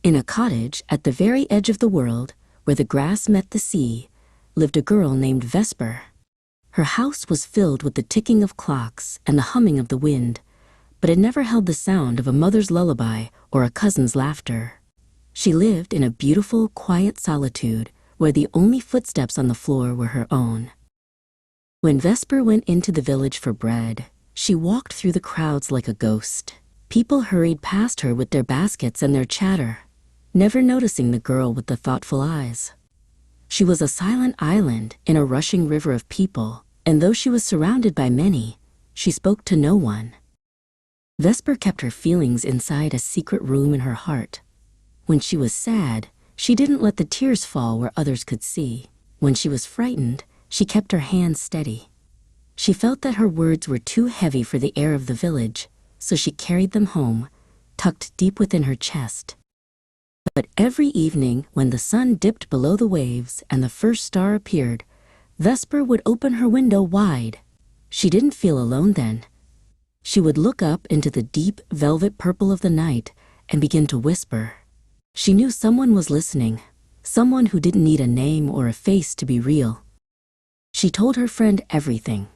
In a cottage at the very edge of the world, where the grass met the sea, lived a girl named Vesper. Her house was filled with the ticking of clocks and the humming of the wind, but it never held the sound of a mother's lullaby or a cousin's laughter. She lived in a beautiful, quiet solitude where the only footsteps on the floor were her own. When Vesper went into the village for bread, she walked through the crowds like a ghost. People hurried past her with their baskets and their chatter, never noticing the girl with the thoughtful eyes. She was a silent island in a rushing river of people, and though she was surrounded by many, she spoke to no one. Vesper kept her feelings inside a secret room in her heart. When she was sad, she didn't let the tears fall where others could see. When she was frightened, she kept her hands steady. She felt that her words were too heavy for the air of the village, so she carried them home, tucked deep within her chest. But every evening, when the sun dipped below the waves and the first star appeared, Vesper would open her window wide. She didn't feel alone then. She would look up into the deep velvet purple of the night and begin to whisper. She knew someone was listening, someone who didn't need a name or a face to be real. She told her friend everything.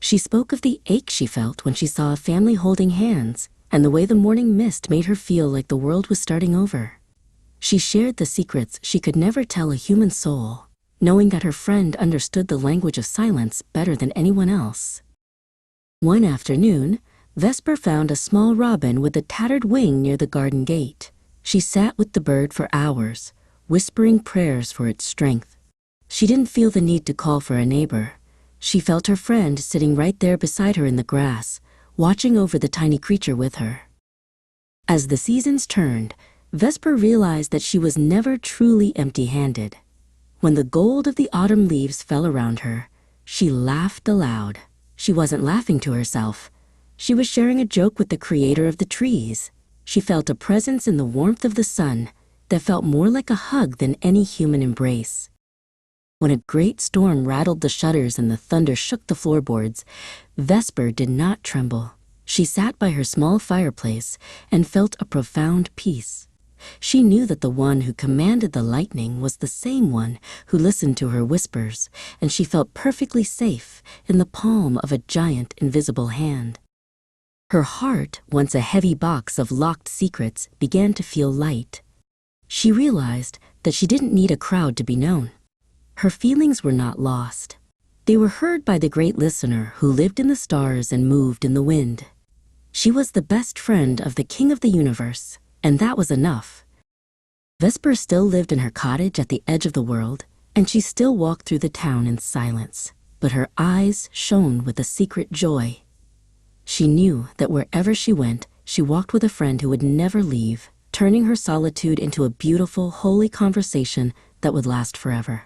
She spoke of the ache she felt when she saw a family holding hands and the way the morning mist made her feel like the world was starting over. She shared the secrets she could never tell a human soul, knowing that her friend understood the language of silence better than anyone else. One afternoon, Vesper found a small robin with a tattered wing near the garden gate. She sat with the bird for hours, whispering prayers for its strength. She didn't feel the need to call for a neighbor. She felt her friend sitting right there beside her in the grass, watching over the tiny creature with her. As the seasons turned, Vesper realized that she was never truly empty-handed. When the gold of the autumn leaves fell around her, she laughed aloud. She wasn't laughing to herself. She was sharing a joke with the creator of the trees. She felt a presence in the warmth of the sun that felt more like a hug than any human embrace. When a great storm rattled the shutters and the thunder shook the floorboards, Vesper did not tremble. She sat by her small fireplace and felt a profound peace. She knew that the one who commanded the lightning was the same one who listened to her whispers, and she felt perfectly safe in the palm of a giant invisible hand. Her heart, once a heavy box of locked secrets, began to feel light. She realized that she didn't need a crowd to be known. Her feelings were not lost. They were heard by the great listener who lived in the stars and moved in the wind. She was the best friend of the King of the universe, and that was enough. Vesper still lived in her cottage at the edge of the world, and she still walked through the town in silence, but her eyes shone with a secret joy. She knew that wherever she went, she walked with a friend who would never leave, turning her solitude into a beautiful, holy conversation that would last forever.